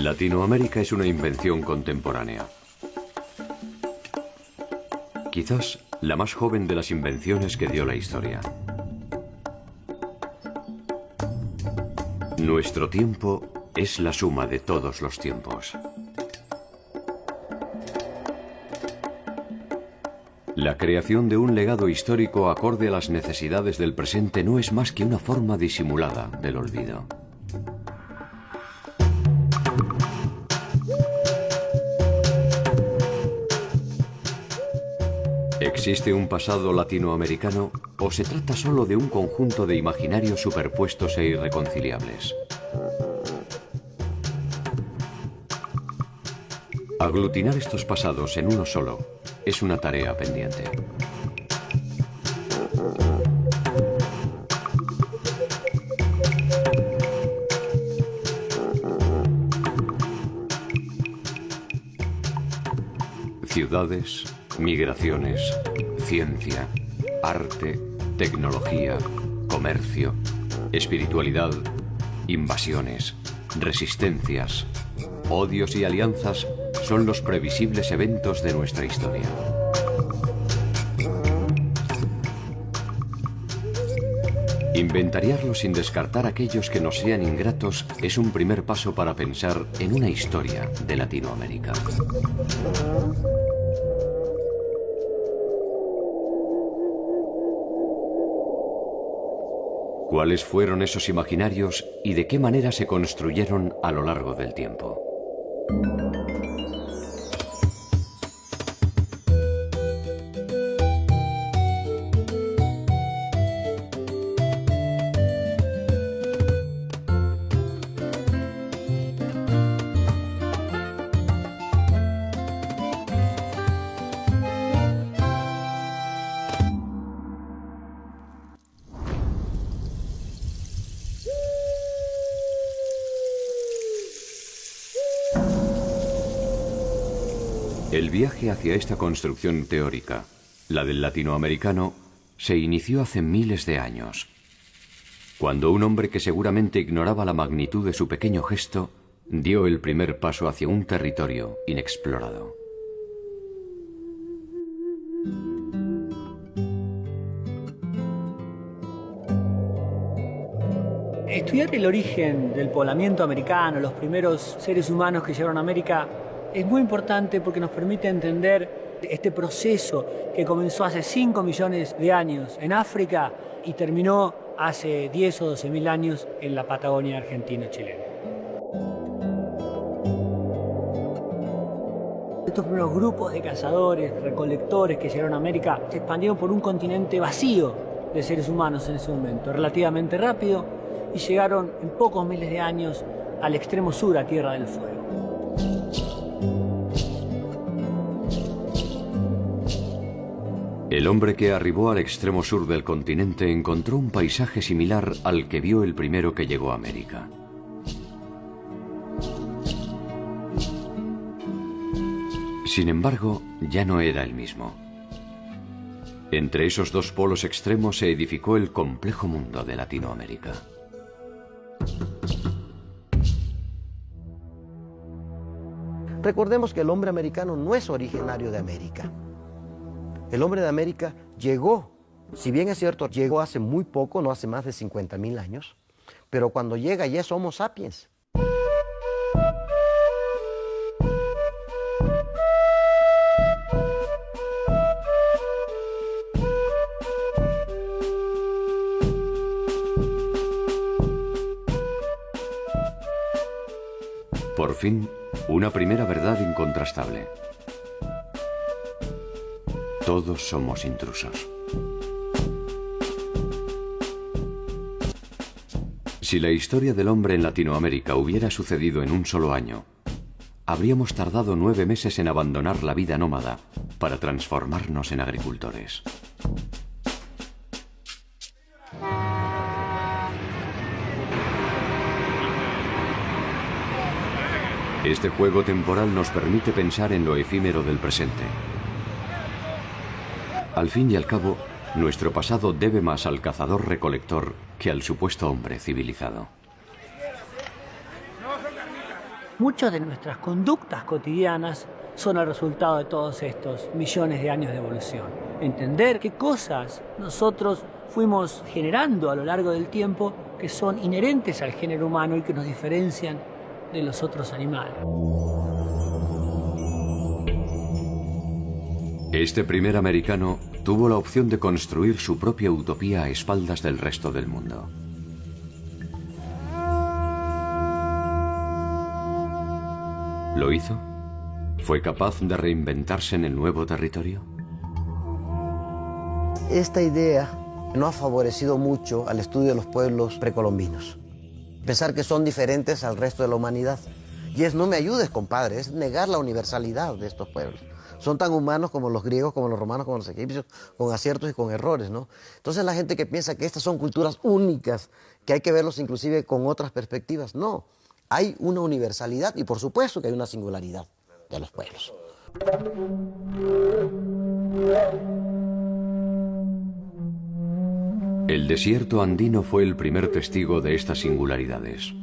Latinoamérica es una invención contemporánea. Quizás la más joven de las invenciones que dio la historia. Nuestro tiempo es la suma de todos los tiempos. La creación de un legado histórico acorde a las necesidades del presente no es más que una forma disimulada del olvido. ¿Existe un pasado latinoamericano o se trata solo de un conjunto de imaginarios superpuestos e irreconciliables? Aglutinar estos pasados en uno solo es una tarea pendiente. Ciudades, migraciones, ciencia, arte, tecnología, comercio, espiritualidad, invasiones, resistencias, odios y alianzas son los previsibles eventos de nuestra historia. Inventariarlos sin descartar aquellos que nos sean ingratos es un primer paso para pensar en una historia de Latinoamérica. ¿Cuáles fueron esos imaginarios y de qué manera se construyeron a lo largo del tiempo? El viaje hacia esta construcción teórica, la del latinoamericano, se inició hace miles de años, cuando un hombre que seguramente ignoraba la magnitud de su pequeño gesto dio el primer paso hacia un territorio inexplorado. Estudiar el origen del poblamiento americano, los primeros seres humanos que llegaron a América, es muy importante porque nos permite entender este proceso que comenzó hace 5 millones de años en África y terminó hace 10 o 12 mil años en la Patagonia argentina-chilena. Estos primeros grupos de cazadores, recolectores que llegaron a América se expandieron por un continente vacío de seres humanos en ese momento, relativamente rápido, y llegaron en pocos miles de años al extremo sur, a Tierra del Fuego. El hombre que arribó al extremo sur del continente encontró un paisaje similar al que vio el primero que llegó a América. Sin embargo, ya no era el mismo. Entre esos dos polos extremos se edificó el complejo mundo de Latinoamérica. Recordemos que el hombre americano no es originario de América. El hombre de América llegó, si bien es cierto, llegó hace muy poco, no hace más de 50.000 años, pero cuando llega ya es Homo sapiens. Por fin, una primera verdad incontrastable. Todos somos intrusos. Si la historia del hombre en Latinoamérica hubiera sucedido en un solo año, habríamos tardado 9 meses en abandonar la vida nómada para transformarnos en agricultores. Este juego temporal nos permite pensar en lo efímero del presente. Al fin y al cabo, nuestro pasado debe más al cazador-recolector que al supuesto hombre civilizado. Muchas de nuestras conductas cotidianas son el resultado de todos estos millones de años de evolución. Entender qué cosas nosotros fuimos generando a lo largo del tiempo que son inherentes al género humano y que nos diferencian de los otros animales. Este primer americano tuvo la opción de construir su propia utopía a espaldas del resto del mundo. ¿Lo hizo? ¿Fue capaz de reinventarse en el nuevo territorio? Esta idea no ha favorecido mucho al estudio de los pueblos precolombinos. Pensar que son diferentes al resto de la humanidad. Y es no me ayudes, compadre, es negar la universalidad de estos pueblos. Son tan humanos como los griegos, como los romanos, como los egipcios, con aciertos y con errores, ¿no? Entonces la gente que piensa que estas son culturas únicas, que hay que verlos inclusive con otras perspectivas, no. Hay una universalidad y por supuesto que hay una singularidad de los pueblos. El desierto andino fue el primer testigo de estas singularidades.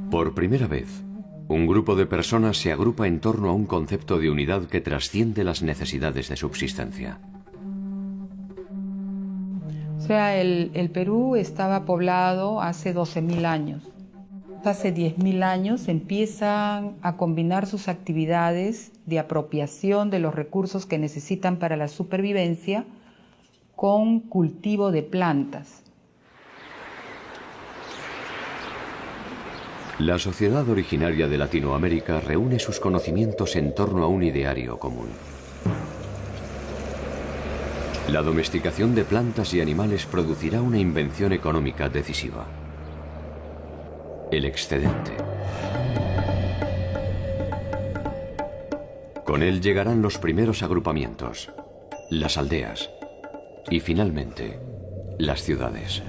Por primera vez, un grupo de personas se agrupa en torno a un concepto de unidad que trasciende las necesidades de subsistencia. O sea, el Perú estaba poblado hace 12.000 años. Hace 10.000 años empiezan a combinar sus actividades de apropiación de los recursos que necesitan para la supervivencia con cultivo de plantas. La sociedad originaria de Latinoamérica reúne sus conocimientos en torno a un ideario común. La domesticación de plantas y animales producirá una invención económica decisiva: el excedente. Con él llegarán los primeros agrupamientos, las aldeas y finalmente las ciudades.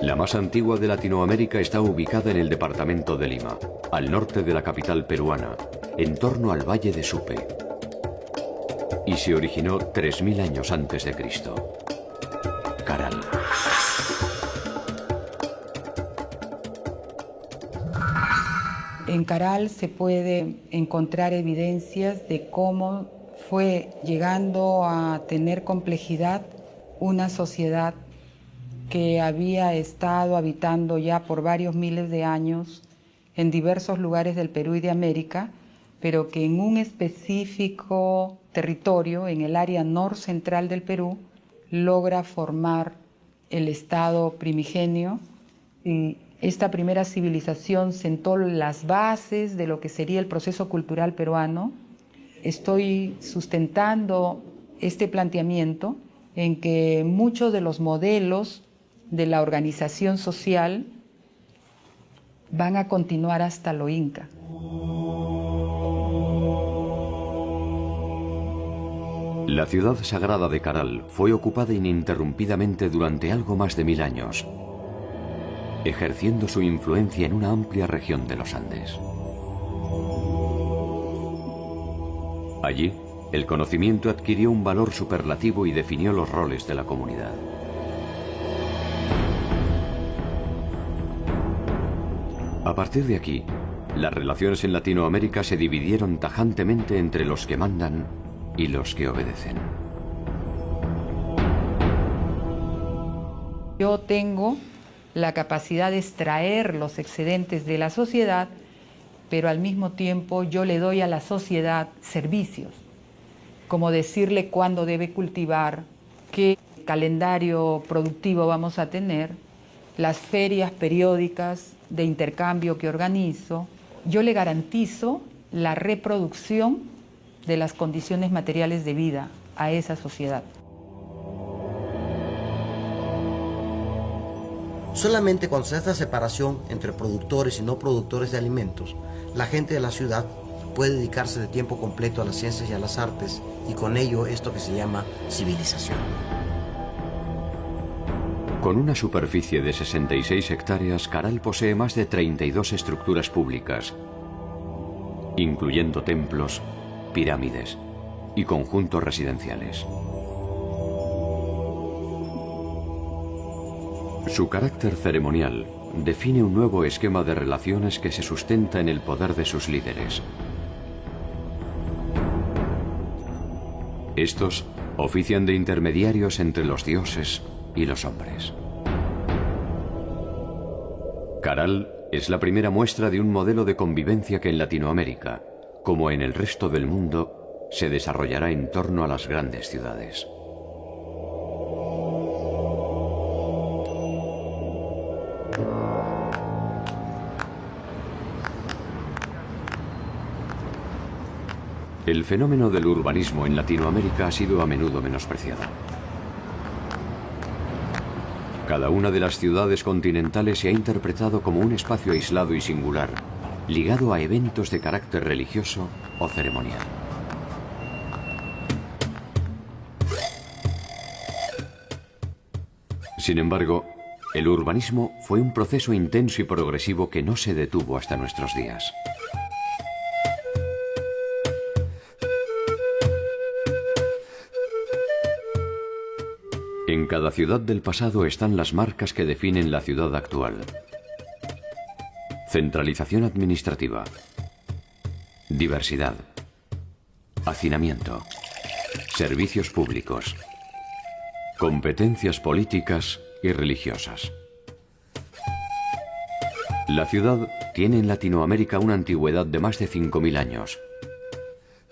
La más antigua de Latinoamérica está ubicada en el departamento de Lima, al norte de la capital peruana, en torno al valle de Supe, y se originó 3000 años antes de Cristo. Caral. En Caral se puede encontrar evidencias de cómo fue llegando a tener complejidad una sociedad que había estado habitando ya por varios miles de años en diversos lugares del Perú y de América, pero que en un específico territorio, en el área norcentral del Perú, logra formar el estado primigenio. Y esta primera civilización sentó las bases de lo que sería el proceso cultural peruano. Estoy sustentando este planteamiento en que muchos de los modelos de la organización social van a continuar hasta lo inca. La ciudad sagrada de Caral fue ocupada ininterrumpidamente durante algo más de 1000 años, ejerciendo su influencia en una amplia región de los Andes. Allí, el conocimiento adquirió un valor superlativo y definió los roles de la comunidad. A partir de aquí, las relaciones en Latinoamérica se dividieron tajantemente entre los que mandan y los que obedecen. Yo tengo la capacidad de extraer los excedentes de la sociedad, pero al mismo tiempo yo le doy a la sociedad servicios, como decirle cuándo debe cultivar, qué calendario productivo vamos a tener, las ferias periódicas de intercambio que organizo. Yo le garantizo la reproducción de las condiciones materiales de vida a esa sociedad. Solamente cuando se hace esta separación entre productores y no productores de alimentos, la gente de la ciudad puede dedicarse de tiempo completo a las ciencias y a las artes, y con ello esto que se llama civilización. Con una superficie de 66 hectáreas, Caral posee más de 32 estructuras públicas, incluyendo templos, pirámides y conjuntos residenciales. Su carácter ceremonial define un nuevo esquema de relaciones que se sustenta en el poder de sus líderes. Estos ofician de intermediarios entre los dioses y los hombres. Caral es la primera muestra de un modelo de convivencia que en Latinoamérica, como en el resto del mundo, se desarrollará en torno a las grandes ciudades. El fenómeno del urbanismo en Latinoamérica ha sido a menudo menospreciado. Cada una de las ciudades continentales se ha interpretado como un espacio aislado y singular, ligado a eventos de carácter religioso o ceremonial. Sin embargo, el urbanismo fue un proceso intenso y progresivo que no se detuvo hasta nuestros días. En cada ciudad del pasado están las marcas que definen la ciudad actual. Centralización administrativa, diversidad, hacinamiento, servicios públicos, competencias políticas y religiosas. La ciudad tiene en Latinoamérica una antigüedad de más de 5.000 años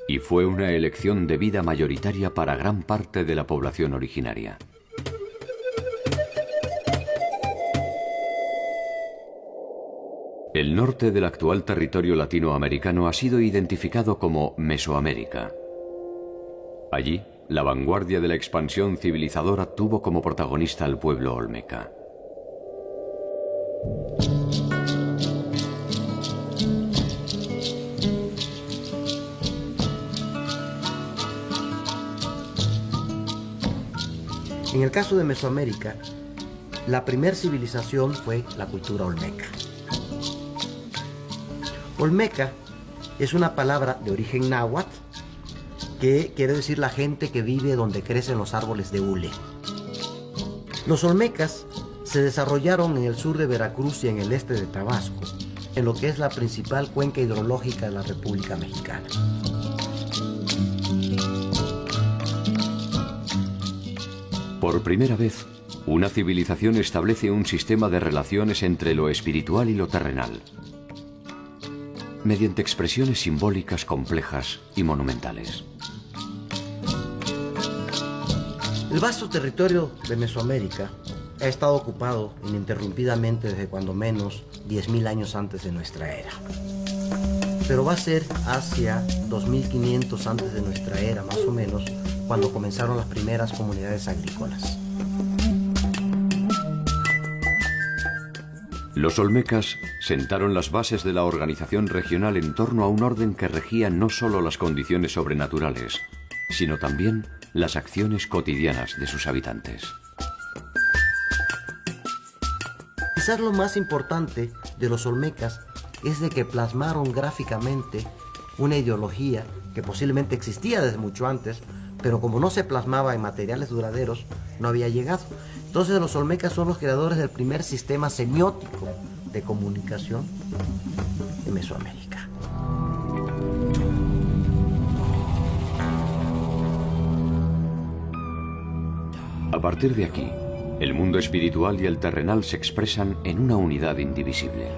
y fue una elección de vida mayoritaria para gran parte de la población originaria. El norte del actual territorio latinoamericano ha sido identificado como Mesoamérica. Allí, la vanguardia de la expansión civilizadora tuvo como protagonista al pueblo olmeca. En el caso de Mesoamérica, la primer civilización fue la cultura olmeca. Olmeca es una palabra de origen náhuatl que quiere decir la gente que vive donde crecen los árboles de hule. Los olmecas se desarrollaron en el sur de Veracruz y en el este de Tabasco, en lo que es la principal cuenca hidrológica de la República Mexicana. Por primera vez, una civilización establece un sistema de relaciones entre lo espiritual y lo terrenal, mediante expresiones simbólicas complejas y monumentales. El vasto territorio de Mesoamérica ha estado ocupado ininterrumpidamente desde cuando menos 10.000 años antes de nuestra era. Pero va a ser hacia 2500 antes de nuestra era, más o menos, cuando comenzaron las primeras comunidades agrícolas. Los olmecas sentaron las bases de la organización regional en torno a un orden que regía no solo las condiciones sobrenaturales, sino también las acciones cotidianas de sus habitantes. Quizás lo más importante de los olmecas es de que plasmaron gráficamente una ideología que posiblemente existía desde mucho antes, pero como no se plasmaba en materiales duraderos, no había llegado. Entonces los olmecas son los creadores del primer sistema semiótico de comunicación de Mesoamérica. A partir de aquí, el mundo espiritual y el terrenal se expresan en una unidad indivisible.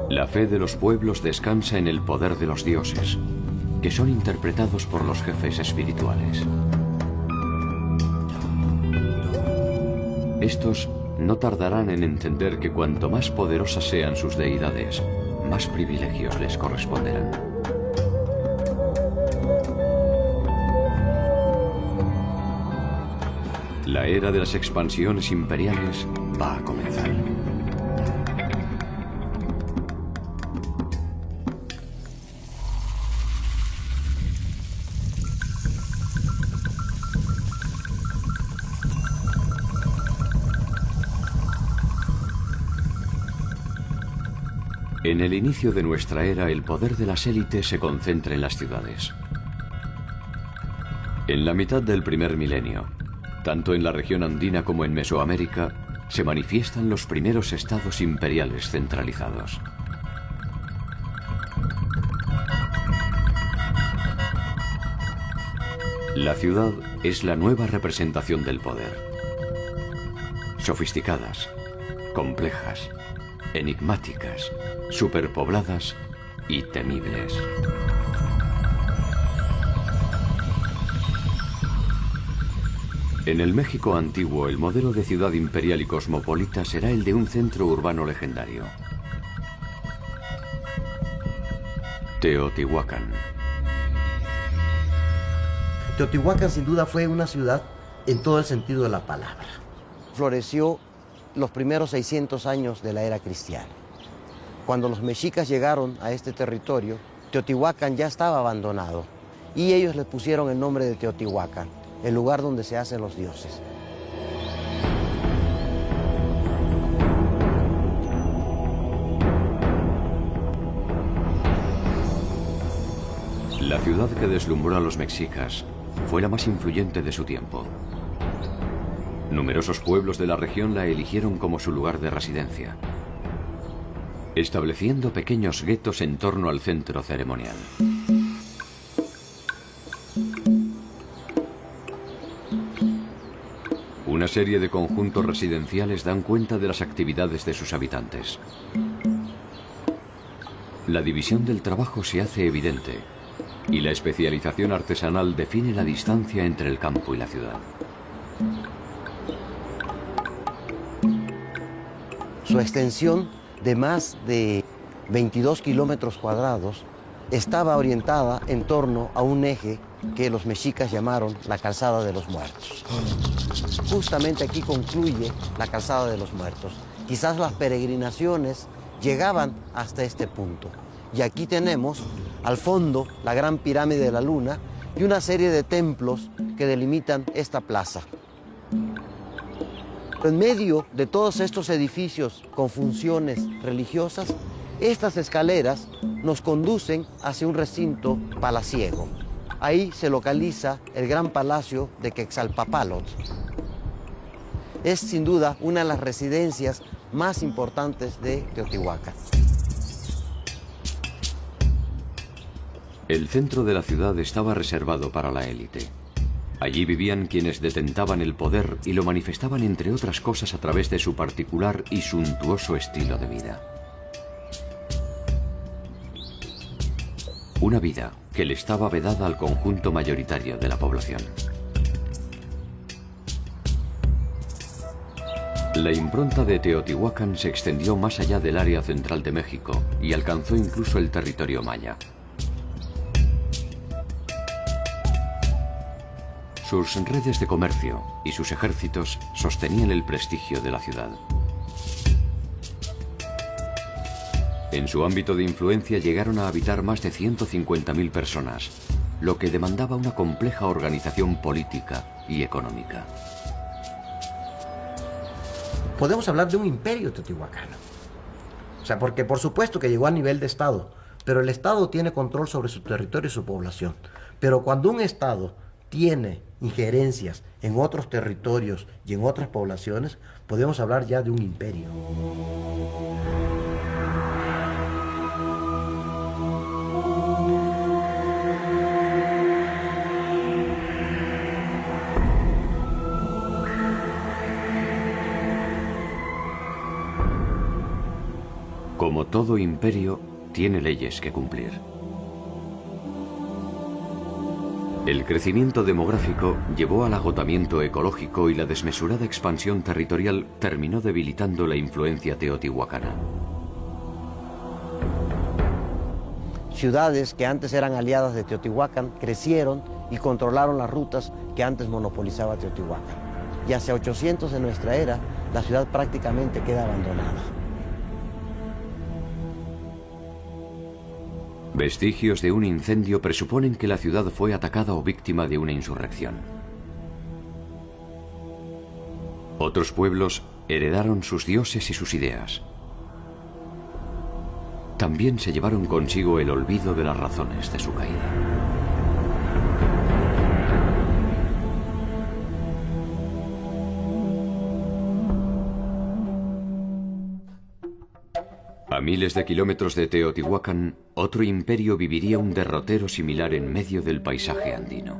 La fe de los pueblos descansa en el poder de los dioses, que son interpretados por los jefes espirituales. Estos no tardarán en entender que cuanto más poderosas sean sus deidades, más privilegios les corresponderán. La era de las expansiones imperiales va a comenzar. En el inicio de nuestra era, el poder de las élites se concentra en las ciudades. En la mitad del primer milenio, tanto en la región andina como en Mesoamérica, se manifiestan los primeros estados imperiales centralizados. La ciudad es la nueva representación del poder. Sofisticadas, complejas, enigmáticas, superpobladas y temibles. En el México antiguo, el modelo de ciudad imperial y cosmopolita será el de un centro urbano legendario. Teotihuacán. Teotihuacán sin duda fue una ciudad en todo el sentido de la palabra. Floreció los primeros 600 años de la era cristiana. Cuando los mexicas llegaron a este territorio, Teotihuacán ya estaba abandonado y ellos le pusieron el nombre de Teotihuacán, el lugar donde se hacen los dioses. La ciudad que deslumbró a los mexicas fue la más influyente de su tiempo. Numerosos pueblos de la región la eligieron como su lugar de residencia, estableciendo pequeños guetos en torno al centro ceremonial. Una serie de conjuntos residenciales dan cuenta de las actividades de sus habitantes. La división del trabajo se hace evidente y la especialización artesanal define la distancia entre el campo y la ciudad. Su extensión de más de 22 kilómetros cuadrados estaba orientada en torno a un eje que los mexicas llamaron la Calzada de los Muertos. Justamente aquí concluye la Calzada de los Muertos. Quizás las peregrinaciones llegaban hasta este punto. Y aquí tenemos al fondo la Gran Pirámide de la Luna y una serie de templos que delimitan esta plaza. En medio de todos estos edificios con funciones religiosas, estas escaleras nos conducen hacia un recinto palaciego. Ahí se localiza el gran palacio de Quetzalpóatl. Es sin duda una de las residencias más importantes de Teotihuacán. El centro de la ciudad estaba reservado para la élite. Allí vivían quienes detentaban el poder y lo manifestaban, entre otras cosas, a través de su particular y suntuoso estilo de vida. Una vida que le estaba vedada al conjunto mayoritario de la población. La impronta de Teotihuacán se extendió más allá del área central de México y alcanzó incluso el territorio maya. Sus redes de comercio y sus ejércitos sostenían el prestigio de la ciudad. En su ámbito de influencia llegaron a habitar más de 150.000 personas, lo que demandaba una compleja organización política y económica. Podemos hablar de un imperio teotihuacano. O sea, porque por supuesto que llegó a nivel de Estado, pero el Estado tiene control sobre su territorio y su población. Pero cuando un Estado tiene injerencias en otros territorios y en otras poblaciones, podemos hablar ya de un imperio. Como todo imperio, tiene leyes que cumplir. El crecimiento demográfico llevó al agotamiento ecológico y la desmesurada expansión territorial terminó debilitando la influencia teotihuacana. Ciudades que antes eran aliadas de Teotihuacán crecieron y controlaron las rutas que antes monopolizaba Teotihuacán. Y hacia 800 de nuestra era, la ciudad prácticamente queda abandonada. Vestigios de un incendio presuponen que la ciudad fue atacada o víctima de una insurrección. Otros pueblos heredaron sus dioses y sus ideas. También se llevaron consigo el olvido de las razones de su caída. A miles de kilómetros de Teotihuacán, otro imperio viviría un derrotero similar en medio del paisaje andino.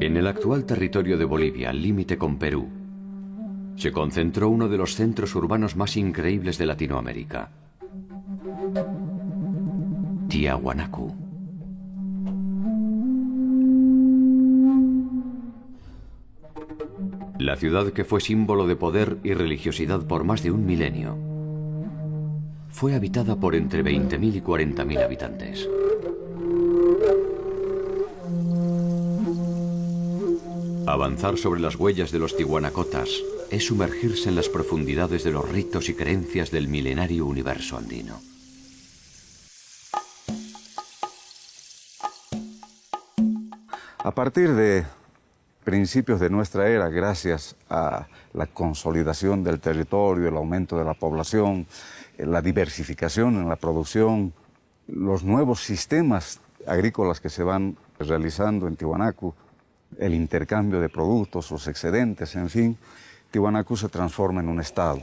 En el actual territorio de Bolivia, al límite con Perú, se concentró uno de los centros urbanos más increíbles de Latinoamérica: Tiahuanacu. La ciudad, que fue símbolo de poder y religiosidad por más de un milenio, fue habitada por entre 20.000 y 40.000 habitantes. Avanzar sobre las huellas de los tihuanacotas es sumergirse en las profundidades de los ritos y creencias del milenario universo andino. A partir de principios de nuestra era, gracias a la consolidación del territorio, el aumento de la población, la diversificación en la producción, los nuevos sistemas agrícolas que se van realizando en Tiwanaku, el intercambio de productos, los excedentes, en fin, Tiwanaku se transforma en un estado.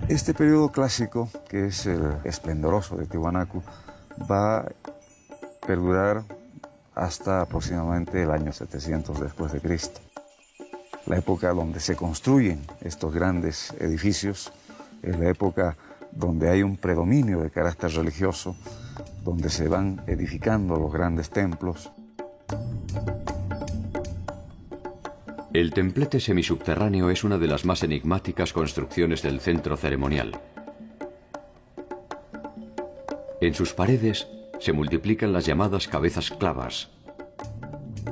Este periodo clásico, que es el esplendoroso de Tiwanaku, va a perdurar hasta aproximadamente el año 700 después de Cristo. La época donde se construyen estos grandes edificios, es la época donde hay un predominio de carácter religioso, donde se van edificando los grandes templos. El templete semisubterráneo es una de las más enigmáticas construcciones del centro ceremonial. En sus paredes se multiplican las llamadas cabezas clavas,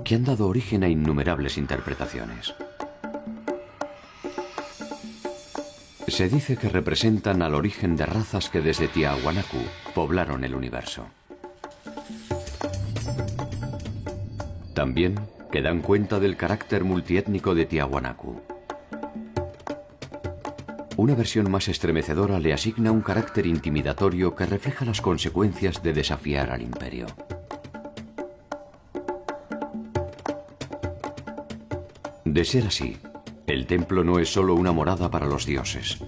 que han dado origen a innumerables interpretaciones. Se dice que representan al origen de razas que desde Tiahuanacu poblaron el universo. También que dan cuenta del carácter multiétnico de Tiahuanacu. Una versión más estremecedora le asigna un carácter intimidatorio que refleja las consecuencias de desafiar al imperio. De ser así, el templo no es solo una morada para los dioses.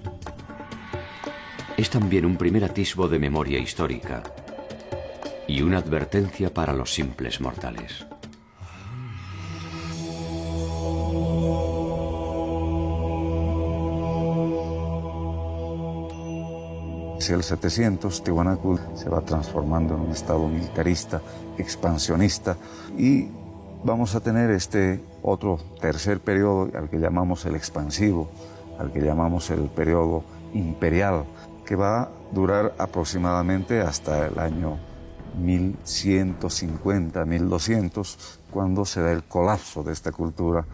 Es también un primer atisbo de memoria histórica y una advertencia para los simples mortales. Hacia el 700, Tiwanaku se va transformando en un estado militarista, expansionista, y vamos a tener este otro tercer periodo al que llamamos el expansivo, al que llamamos el periodo imperial, que va a durar aproximadamente hasta el año 1150, 1200, cuando se da el colapso de esta cultura.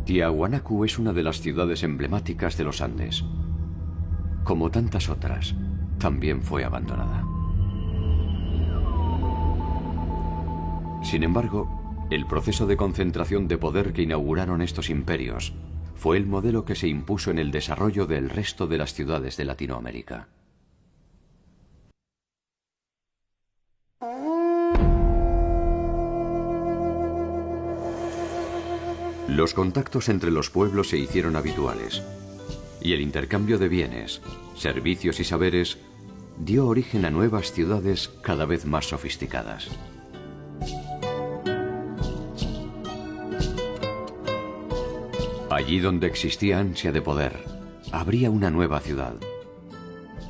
Tiahuanacu es una de las ciudades emblemáticas de los Andes. Como tantas otras, también fue abandonada. Sin embargo, el proceso de concentración de poder que inauguraron estos imperios fue el modelo que se impuso en el desarrollo del resto de las ciudades de Latinoamérica. Los contactos entre los pueblos se hicieron habituales, y el intercambio de bienes, servicios y saberes dio origen a nuevas ciudades cada vez más sofisticadas. Allí donde existía ansia de poder, habría una nueva ciudad,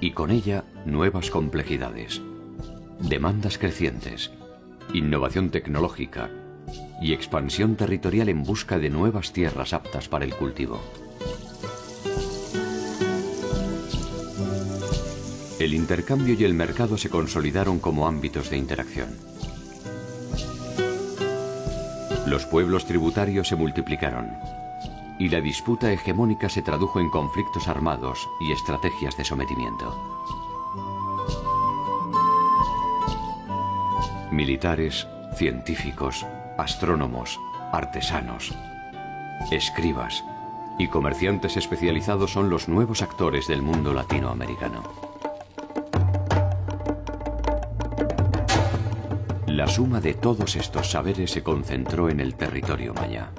y con ella nuevas complejidades, demandas crecientes, innovación tecnológica y expansión territorial en busca de nuevas tierras aptas para el cultivo. El intercambio y el mercado se consolidaron como ámbitos de interacción. Los pueblos tributarios se multiplicaron y la disputa hegemónica se tradujo en conflictos armados y estrategias de sometimiento. Militares, Científicos, astrónomos, artesanos, escribas y comerciantes especializados son los nuevos actores del mundo latinoamericano. La suma de todos estos saberes se concentró en el territorio maya.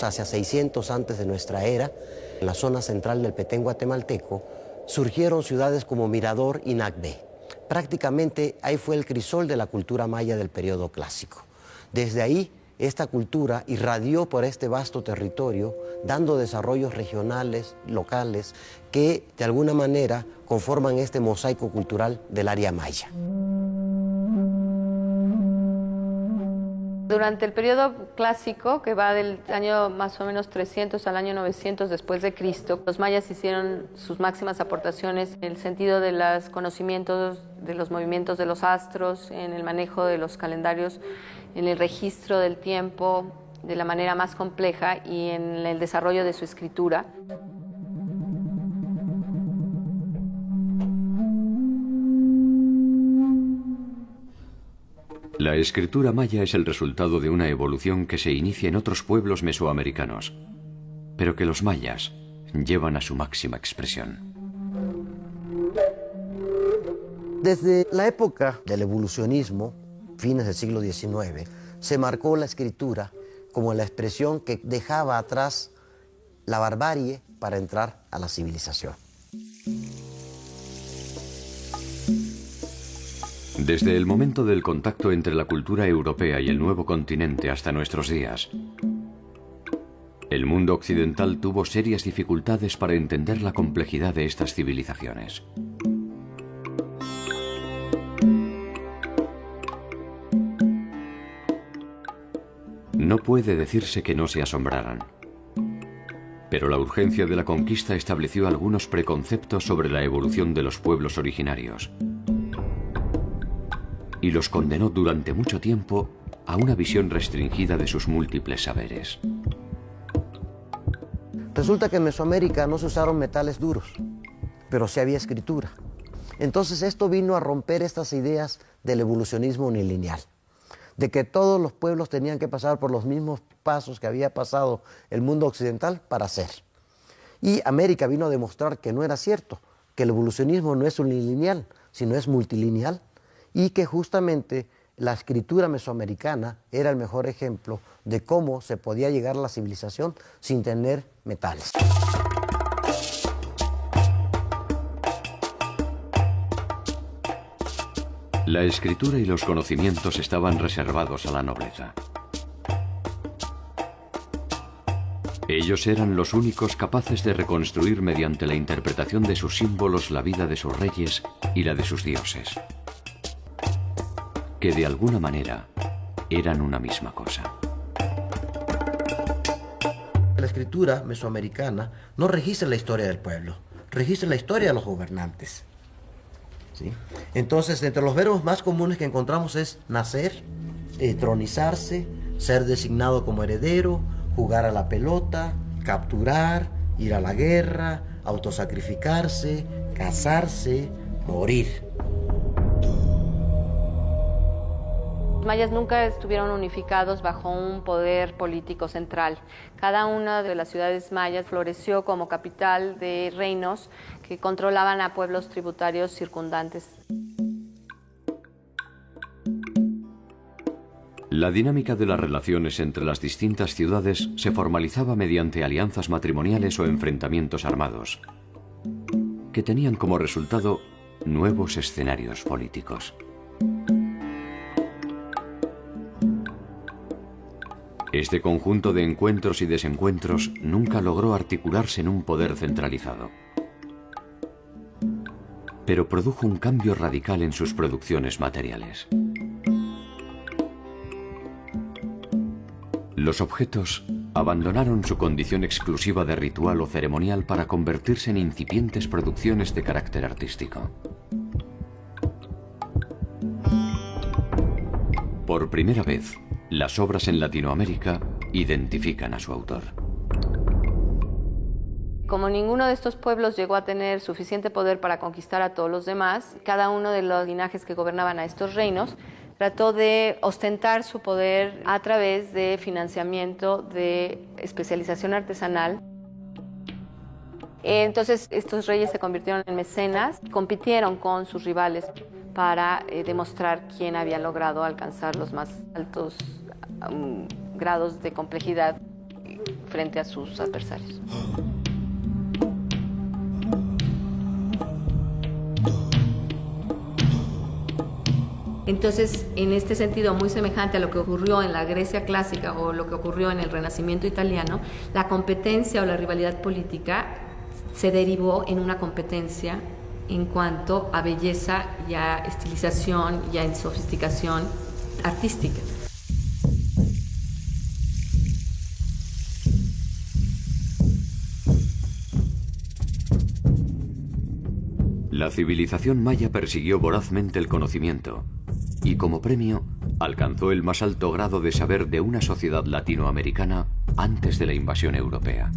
Hacia 600 antes de nuestra era, en la zona central del Petén guatemalteco, surgieron ciudades como Mirador y Nacbé. Prácticamente ahí fue el crisol de la cultura maya del periodo clásico. Desde ahí, esta cultura irradió por este vasto territorio, dando desarrollos regionales, locales, que de alguna manera conforman este mosaico cultural del área maya. Durante el periodo clásico, que va del año más o menos 300 al año 900 después de Cristo, los mayas hicieron sus máximas aportaciones en el sentido de los conocimientos de los movimientos de los astros, en el manejo de los calendarios, en el registro del tiempo de la manera más compleja y en el desarrollo de su escritura. La escritura maya es el resultado de una evolución que se inicia en otros pueblos mesoamericanos, pero que los mayas llevan a su máxima expresión. Desde la época del evolucionismo, fines del siglo XIX, se marcó la escritura como la expresión que dejaba atrás la barbarie para entrar a la civilización. Desde el momento del contacto entre la cultura europea y el nuevo continente hasta nuestros días, el mundo occidental tuvo serias dificultades para entender la complejidad de estas civilizaciones. No puede decirse que no se asombraran, pero la urgencia de la conquista estableció algunos preconceptos sobre la evolución de los pueblos originarios y los condenó durante mucho tiempo a una visión restringida de sus múltiples saberes. Resulta que en Mesoamérica no se usaron metales duros, pero sí había escritura. Entonces esto vino a romper estas ideas del evolucionismo unilineal, de que todos los pueblos tenían que pasar por los mismos pasos que había pasado el mundo occidental para ser. Y América vino a demostrar que no era cierto, que el evolucionismo no es unilineal, sino es multilineal, y que justamente la escritura mesoamericana era el mejor ejemplo de cómo se podía llegar a la civilización sin tener metales. La escritura y los conocimientos estaban reservados a la nobleza. Ellos eran los únicos capaces de reconstruir mediante la interpretación de sus símbolos la vida de sus reyes y la de sus dioses, que de alguna manera eran una misma cosa. La escritura mesoamericana no registra la historia del pueblo, registra la historia de los gobernantes. ¿Sí? Entonces, entre los verbos más comunes que encontramos es nacer, tronizarse, ser designado como heredero, jugar a la pelota, capturar, ir a la guerra, autosacrificarse, casarse, morir. Los mayas nunca estuvieron unificados bajo un poder político central. Cada una de las ciudades mayas floreció como capital de reinos que controlaban a pueblos tributarios circundantes. La dinámica de las relaciones entre las distintas ciudades se formalizaba mediante alianzas matrimoniales o enfrentamientos armados, que tenían como resultado nuevos escenarios políticos. Este conjunto de encuentros y desencuentros nunca logró articularse en un poder centralizado, pero produjo un cambio radical en sus producciones materiales. Los objetos abandonaron su condición exclusiva de ritual o ceremonial para convertirse en incipientes producciones de carácter artístico. Por primera vez, las obras en Latinoamérica identifican a su autor. Como ninguno de estos pueblos llegó a tener suficiente poder para conquistar a todos los demás, cada uno de los linajes que gobernaban a estos reinos trató de ostentar su poder a través de financiamiento, de especialización artesanal. Entonces estos reyes se convirtieron en mecenas, compitieron con sus rivales para demostrar quién había logrado alcanzar los más altos grados de complejidad frente a sus adversarios. Entonces, en este sentido, muy semejante a lo que ocurrió en la Grecia clásica o lo que ocurrió en el Renacimiento italiano, la competencia o la rivalidad política se derivó en una competencia en cuanto a belleza y a estilización y a sofisticación artística. La civilización maya persiguió vorazmente el conocimiento y como premio alcanzó el más alto grado de saber de una sociedad latinoamericana antes de la invasión europea.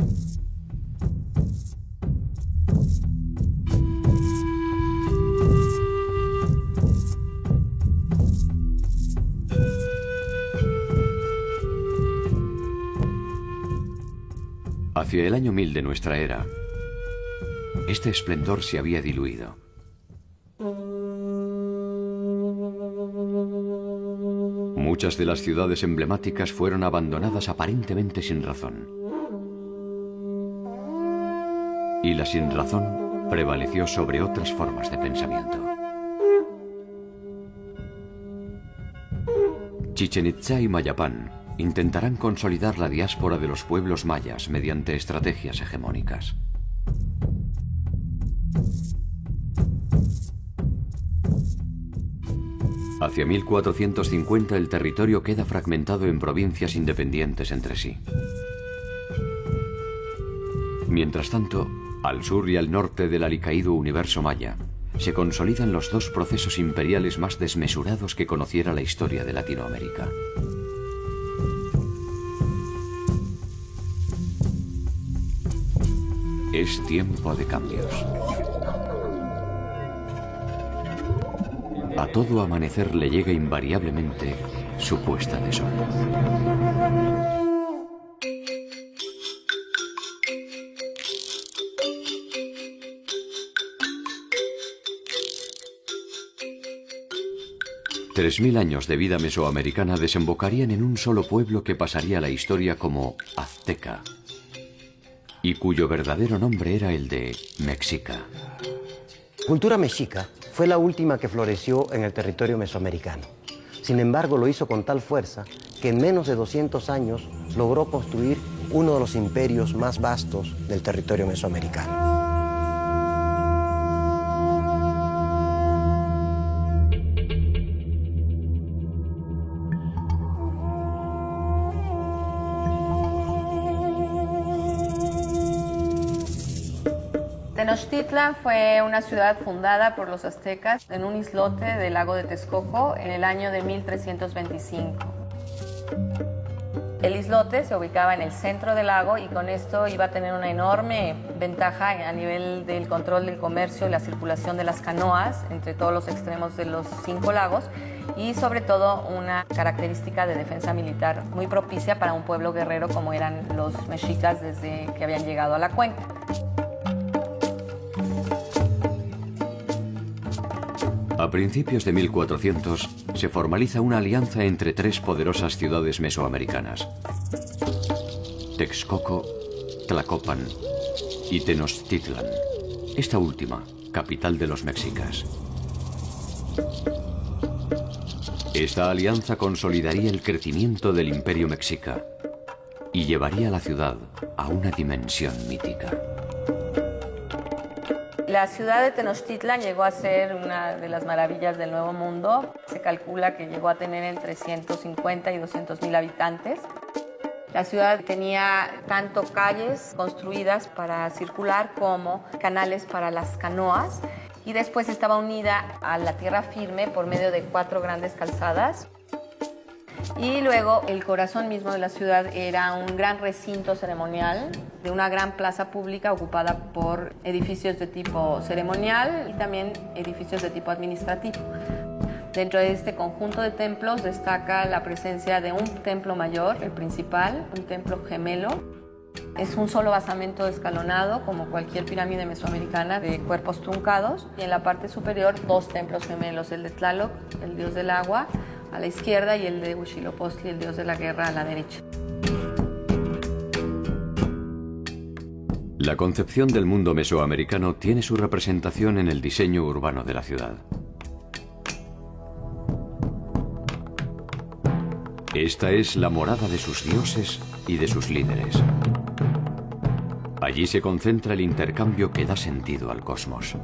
Hacia el año 1000 de nuestra era, este esplendor se había diluido. Muchas de las ciudades emblemáticas fueron abandonadas aparentemente sin razón. Y la sinrazón prevaleció sobre otras formas de pensamiento. Chichén Itzá y Mayapán intentarán consolidar la diáspora de los pueblos mayas mediante estrategias hegemónicas. Hacia 1450 el territorio queda fragmentado en provincias independientes entre sí. Mientras tanto, al sur y al norte del alicaído universo maya, se consolidan los dos procesos imperiales más desmesurados que conociera la historia de Latinoamérica. Es tiempo de cambios. A todo amanecer le llega invariablemente su puesta de sol. Tres 3000 años de vida mesoamericana desembocarían en un solo pueblo que pasaría a la historia como azteca, y cuyo verdadero nombre era el de Mexica. La cultura mexica fue la última que floreció en el territorio mesoamericano. Sin embargo, lo hizo con tal fuerza que en menos de 200 años logró construir uno de los imperios más vastos del territorio mesoamericano. Tenochtitlan fue una ciudad fundada por los aztecas en un islote del lago de Texcoco en el año de 1325. El islote se ubicaba en el centro del lago y con esto iba a tener una enorme ventaja a nivel del control del comercio y la circulación de las canoas entre todos los extremos de los 5 lagos y sobre todo una característica de defensa militar muy propicia para un pueblo guerrero como eran los mexicas desde que habían llegado a la cuenca. A principios de 1400 se formaliza una alianza entre 3 poderosas ciudades mesoamericanas: Texcoco, Tlacopan y Tenochtitlan, esta última, capital de los mexicas. Esta alianza consolidaría el crecimiento del imperio mexica y llevaría a la ciudad a una dimensión mítica. La ciudad de Tenochtitlan llegó a ser una de las maravillas del Nuevo Mundo. Se calcula que llegó a tener entre 150 y 200,000 habitantes. La ciudad tenía tanto calles construidas para circular como canales para las canoas y después estaba unida a la tierra firme por medio de 4 grandes calzadas. Y luego el corazón mismo de la ciudad era un gran recinto ceremonial de una gran plaza pública ocupada por edificios de tipo ceremonial y también edificios de tipo administrativo. Dentro de este conjunto de templos destaca la presencia de un templo mayor, el principal, un templo gemelo. Es un solo basamento escalonado, como cualquier pirámide mesoamericana, de cuerpos truncados. Y en la parte superior, dos templos gemelos, el de Tlaloc, el dios del agua, a la izquierda, y el de Huitzilopochtli, el dios de la guerra, a la derecha. La concepción del mundo mesoamericano tiene su representación en el diseño urbano de la ciudad. Esta es la morada de sus dioses y de sus líderes. Allí se concentra el intercambio que da sentido al cosmos.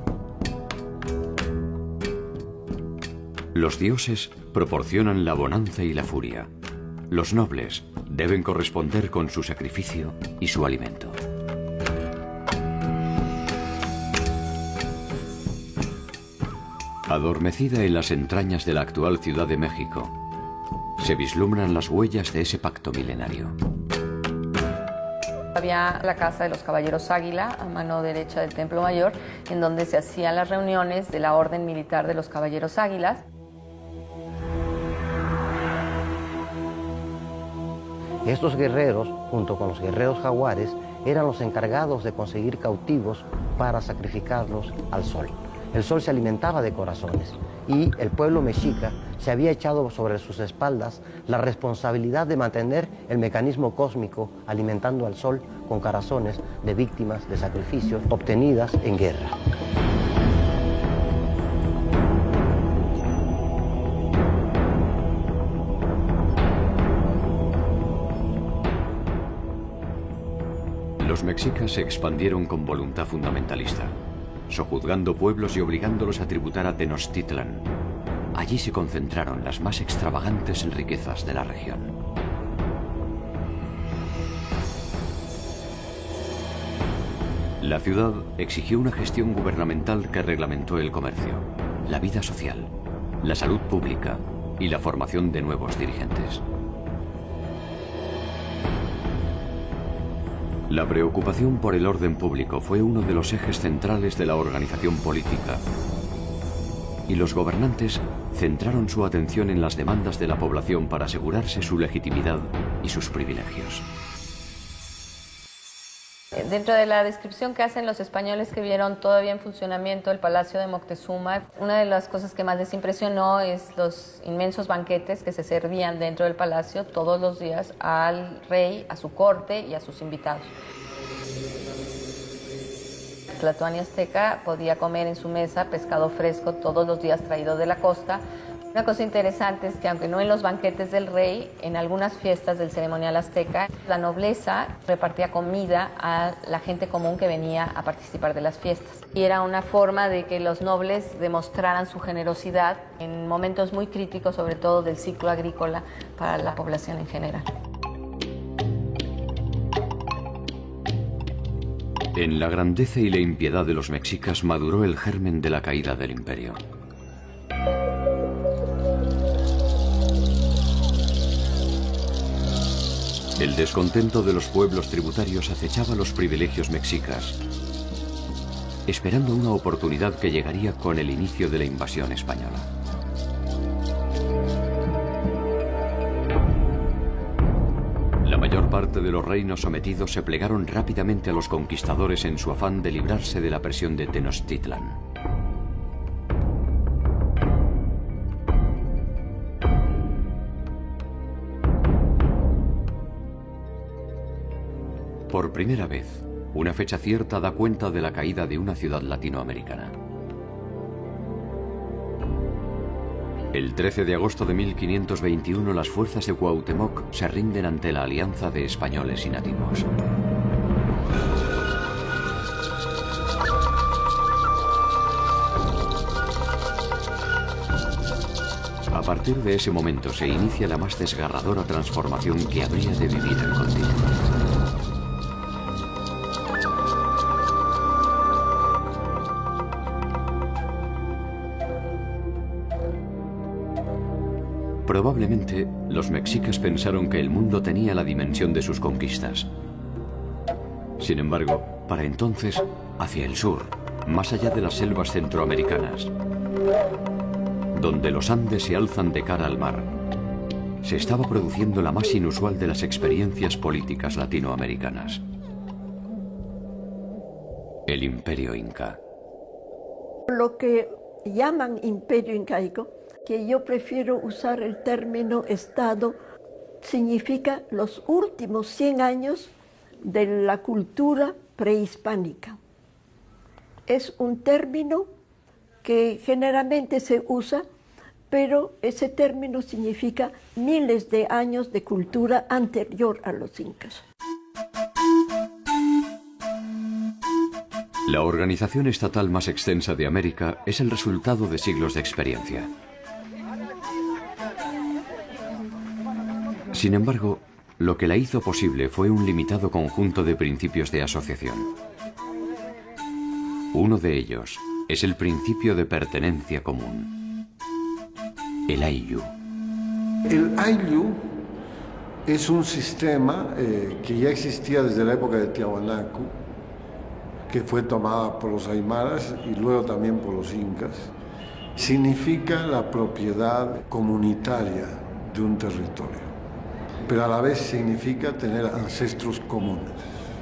Los dioses proporcionan la bonanza y la furia. Los nobles deben corresponder con su sacrificio y su alimento. Adormecida en las entrañas de la actual Ciudad de México, se vislumbran las huellas de ese pacto milenario. Había la casa de los caballeros Águila, a mano derecha del Templo Mayor, en donde se hacían las reuniones de la Orden Militar de los Caballeros Águilas. Estos guerreros, junto con los guerreros jaguares, eran los encargados de conseguir cautivos para sacrificarlos al sol. El sol se alimentaba de corazones y el pueblo mexica se había echado sobre sus espaldas la responsabilidad de mantener el mecanismo cósmico alimentando al sol con corazones de víctimas de sacrificios obtenidas en guerra. Los mexicas se expandieron con voluntad fundamentalista, sojuzgando pueblos y obligándolos a tributar a Tenochtitlan. Allí se concentraron las más extravagantes riquezas de la región. La ciudad exigió una gestión gubernamental que reglamentó el comercio, la vida social, la salud pública y la formación de nuevos dirigentes. La preocupación por el orden público fue uno de los ejes centrales de la organización política, y los gobernantes centraron su atención en las demandas de la población para asegurarse su legitimidad y sus privilegios. Dentro de la descripción que hacen los españoles que vieron todavía en funcionamiento el Palacio de Moctezuma, una de las cosas que más les impresionó es los inmensos banquetes que se servían dentro del palacio todos los días al rey, a su corte y a sus invitados. Tlatoani azteca podía comer en su mesa pescado fresco todos los días traído de la costa. Una cosa interesante es que aunque no en los banquetes del rey, en algunas fiestas del ceremonial azteca, la nobleza repartía comida a la gente común que venía a participar de las fiestas. Y era una forma de que los nobles demostraran su generosidad en momentos muy críticos, sobre todo del ciclo agrícola, para la población en general. En la grandeza y la impiedad de los mexicas maduró el germen de la caída del imperio. El descontento de los pueblos tributarios acechaba los privilegios mexicas, esperando una oportunidad que llegaría con el inicio de la invasión española. La mayor parte de los reinos sometidos se plegaron rápidamente a los conquistadores en su afán de librarse de la presión de Tenochtitlan. Por primera vez, una fecha cierta da cuenta de la caída de una ciudad latinoamericana. El 13 de agosto de 1521, las fuerzas de Cuauhtémoc se rinden ante la alianza de españoles y nativos. A partir de ese momento se inicia la más desgarradora transformación que habría de vivir el continente. Probablemente los mexicas pensaron que el mundo tenía la dimensión de sus conquistas. Sin embargo, para entonces, hacia el sur, más allá de las selvas centroamericanas, donde los Andes se alzan de cara al mar, se estaba produciendo la más inusual de las experiencias políticas latinoamericanas: el Imperio Inca. Lo que llaman Imperio Incaico, que yo prefiero usar el término Estado, significa los últimos 100 años de la cultura prehispánica. Es un término que generalmente se usa, pero ese término significa miles de años de cultura anterior a los incas. La organización estatal más extensa de América es el resultado de siglos de experiencia. Sin embargo, lo que la hizo posible fue un limitado conjunto de principios de asociación. Uno de ellos es el principio de pertenencia común, el Ayllu. El Ayllu es un sistema que ya existía desde la época de Tiahuanaco, que fue tomada por los aymaras y luego también por los incas. Significa la propiedad comunitaria de un territorio, pero a la vez significa tener ancestros comunes.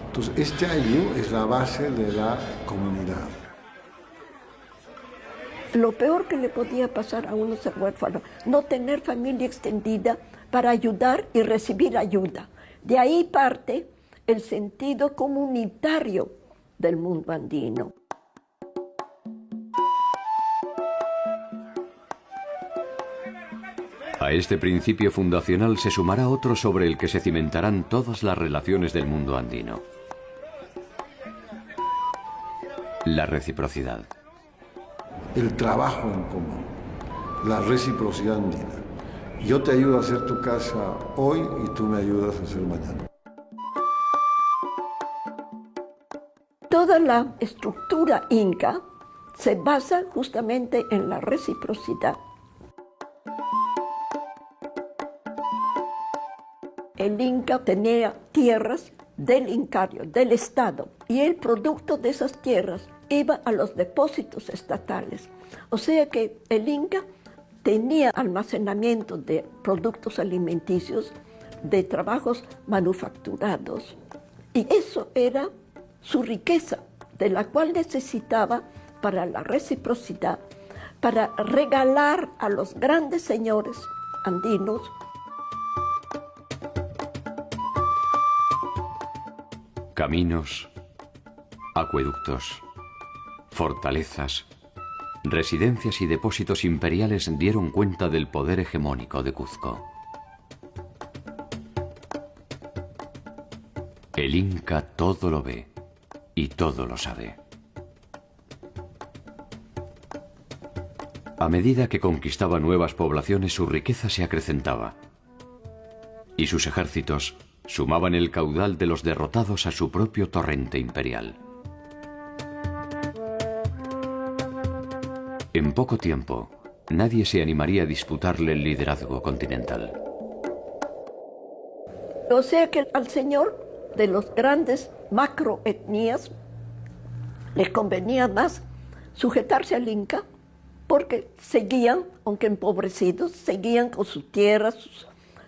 Entonces, este Ayllu es la base de la comunidad. Lo peor que le podía pasar a uno ser huérfano, no tener familia extendida para ayudar y recibir ayuda. De ahí parte el sentido comunitario del mundo andino. A este principio fundacional se sumará otro sobre el que se cimentarán todas las relaciones del mundo andino: la reciprocidad. El trabajo en común, la reciprocidad andina. Yo te ayudo a hacer tu casa hoy y tú me ayudas a hacer mañana. Toda la estructura inca se basa justamente en la reciprocidad. El Inca tenía tierras del Incario, del Estado, y el producto de esas tierras iba a los depósitos estatales. O sea que el Inca tenía almacenamiento de productos alimenticios, de trabajos manufacturados, y eso era su riqueza, de la cual necesitaba para la reciprocidad, para regalar a los grandes señores andinos caminos, acueductos, fortalezas, residencias y depósitos imperiales dieron cuenta del poder hegemónico de Cuzco. El Inca todo lo ve y todo lo sabe. A medida que conquistaba nuevas poblaciones, su riqueza se acrecentaba y sus ejércitos sumaban el caudal de los derrotados a su propio torrente imperial. En poco tiempo, nadie se animaría a disputarle el liderazgo continental. O sea que al señor de los grandes macroetnias les convenía más sujetarse al Inca, porque seguían, aunque empobrecidos, seguían con su tierra,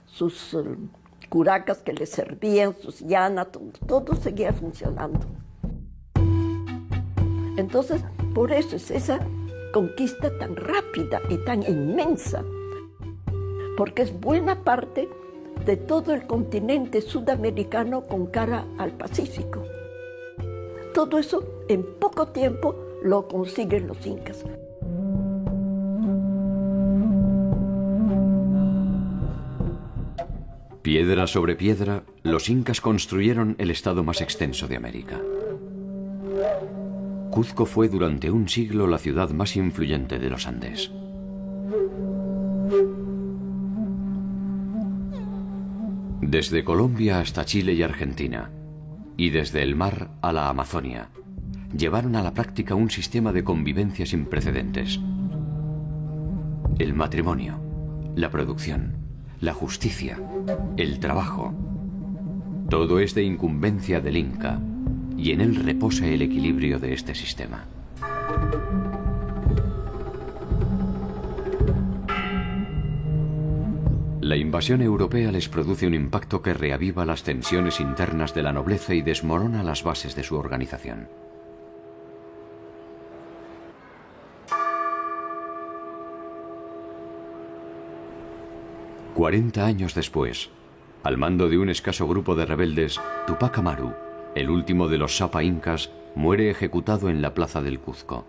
sus curacas que les servían, sus llanas, todo seguía funcionando. Entonces, por eso es esa conquista tan rápida y tan inmensa, porque es buena parte de todo el continente sudamericano con cara al Pacífico. Todo eso en poco tiempo lo consiguen los incas. Piedra sobre piedra, los incas construyeron el estado más extenso de América. Cuzco fue durante un siglo la ciudad más influyente de los Andes. Desde Colombia hasta Chile y Argentina, y desde el mar a la Amazonia, llevaron a la práctica un sistema de convivencia sin precedentes. El matrimonio, la producción, la justicia, el trabajo. Todo es de incumbencia del Inca y en él reposa el equilibrio de este sistema. La invasión europea les produce un impacto que reaviva las tensiones internas de la nobleza y desmorona las bases de su organización. «40 años después, al mando de un escaso grupo de rebeldes, Tupac Amaru, el último de los Sapa incas, muere ejecutado en la plaza del Cuzco.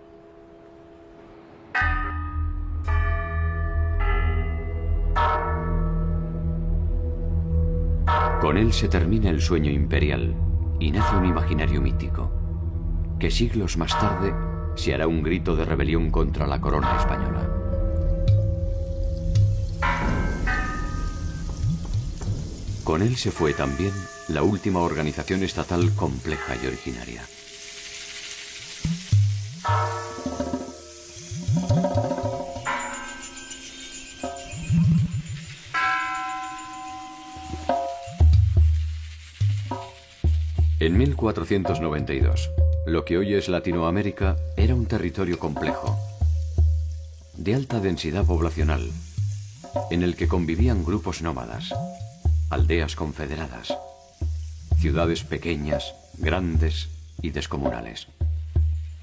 Con él se termina el sueño imperial y nace un imaginario mítico, que siglos más tarde se hará un grito de rebelión contra la corona española. Con él se fue también la última organización estatal compleja y originaria. En 1492, lo que hoy es Latinoamérica era un territorio complejo, de alta densidad poblacional, en el que convivían grupos nómadas, aldeas confederadas, ciudades pequeñas, grandes y descomunales.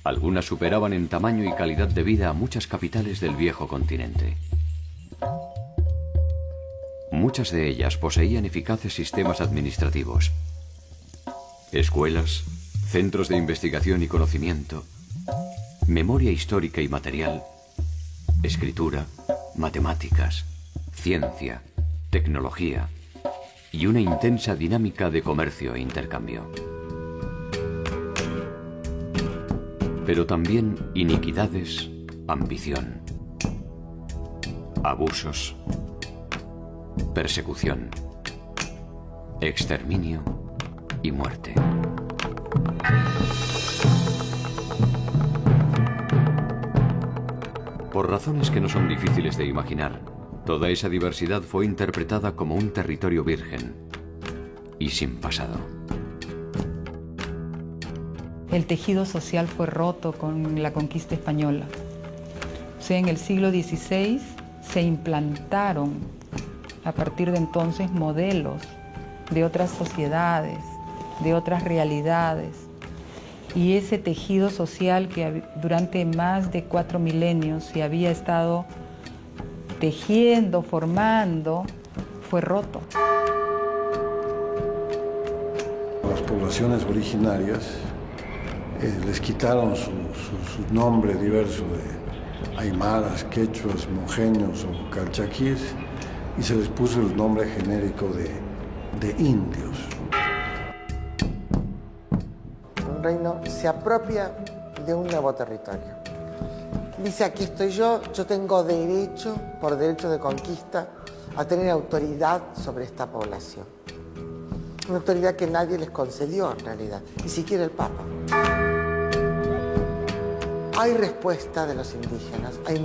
Algunas superaban en tamaño y calidad de vida a muchas capitales del viejo continente. Muchas de ellas poseían eficaces sistemas administrativos, escuelas, centros de investigación y conocimiento, memoria histórica y material, escritura, matemáticas, ciencia, tecnología y una intensa dinámica de comercio e intercambio. Pero también iniquidades, ambición, abusos, persecución, exterminio y muerte. Por razones que no son difíciles de imaginar, toda esa diversidad fue interpretada como un territorio virgen y sin pasado. El tejido social fue roto con la conquista española. O sea, en el siglo XVI se implantaron a partir de entonces modelos de otras sociedades, de otras realidades. Y ese tejido social que durante más de 4 milenios se había estado tejiendo, formando, fue roto. Las poblaciones originarias les quitaron su nombre diverso de aymaras, quechuas, mojeños o calchaquíes y se les puso el nombre genérico de indios. Un reino se apropia de un nuevo territorio. Dice, aquí estoy yo tengo derecho, por derecho de conquista, a tener autoridad sobre esta población. Una autoridad que nadie les concedió en realidad, ni siquiera el Papa. Hay respuesta de los indígenas, hay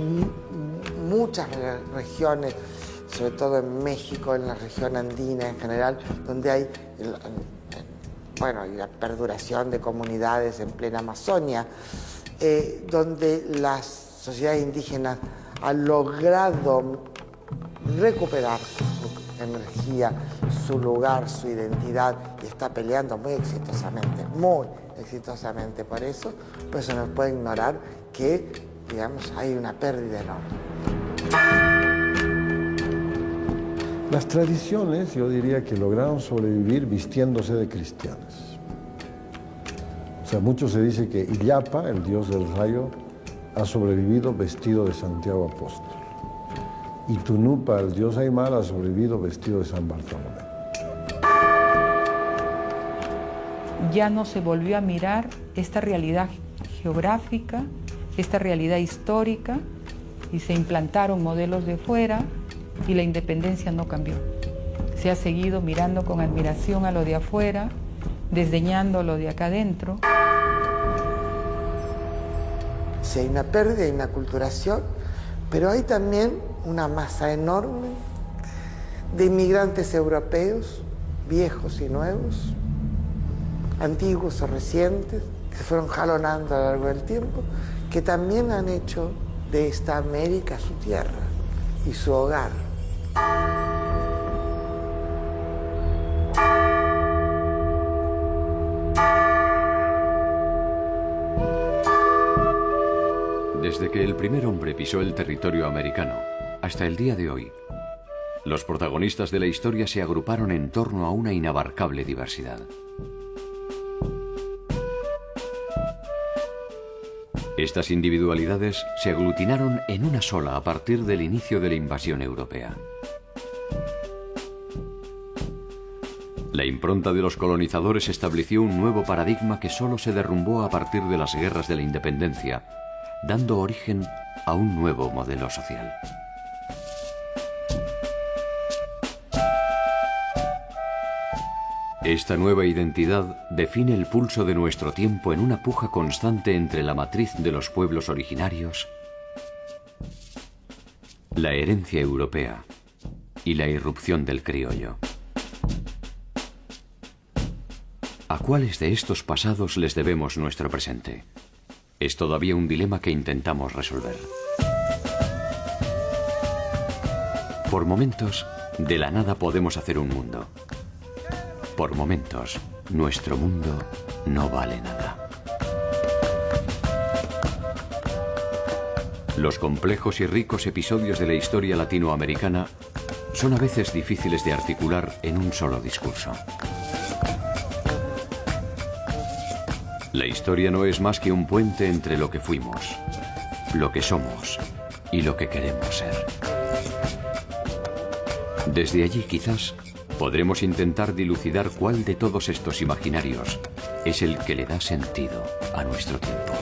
muchas regiones, sobre todo en México, en la región andina en general, donde hay la perduración de comunidades en plena Amazonia, donde las sociedades indígenas han logrado recuperar su energía, su lugar, su identidad, y está peleando muy exitosamente por eso, pues se nos puede ignorar que, digamos, hay una pérdida enorme. Las tradiciones, yo diría que lograron sobrevivir vistiéndose de cristianos. O sea, mucho se dice que Illapa, el dios del rayo, ha sobrevivido vestido de Santiago Apóstol. Y Tunupa, el dios aymara, ha sobrevivido vestido de San Bartolomé. Ya no se volvió a mirar esta realidad geográfica, esta realidad histórica, y se implantaron modelos de fuera y la independencia no cambió. Se ha seguido mirando con admiración a lo de afuera, desdeñando lo de acá adentro. Si hay una pérdida, hay una aculturación, Pero hay también una masa enorme de inmigrantes europeos, viejos y nuevos, antiguos o recientes, que se fueron jalonando a lo largo del tiempo, que también han hecho de esta América su tierra y su hogar. Desde que el primer hombre pisó el territorio americano hasta el día de hoy, los protagonistas de la historia se agruparon en torno a una inabarcable diversidad. Estas individualidades se aglutinaron en una sola a partir del inicio de la invasión europea. La impronta de los colonizadores estableció un nuevo paradigma que solo se derrumbó a partir de las guerras de la independencia, dando origen a un nuevo modelo social. Esta nueva identidad define el pulso de nuestro tiempo en una puja constante entre la matriz de los pueblos originarios, la herencia europea y la irrupción del criollo. ¿A cuáles de estos pasados les debemos nuestro presente? Es todavía un dilema que intentamos resolver. Por momentos, de la nada podemos hacer un mundo. Por momentos, nuestro mundo no vale nada. Los complejos y ricos episodios de la historia latinoamericana son a veces difíciles de articular en un solo discurso. La historia no es más que un puente entre lo que fuimos, lo que somos y lo que queremos ser. Desde allí, quizás, podremos intentar dilucidar cuál de todos estos imaginarios es el que le da sentido a nuestro tiempo.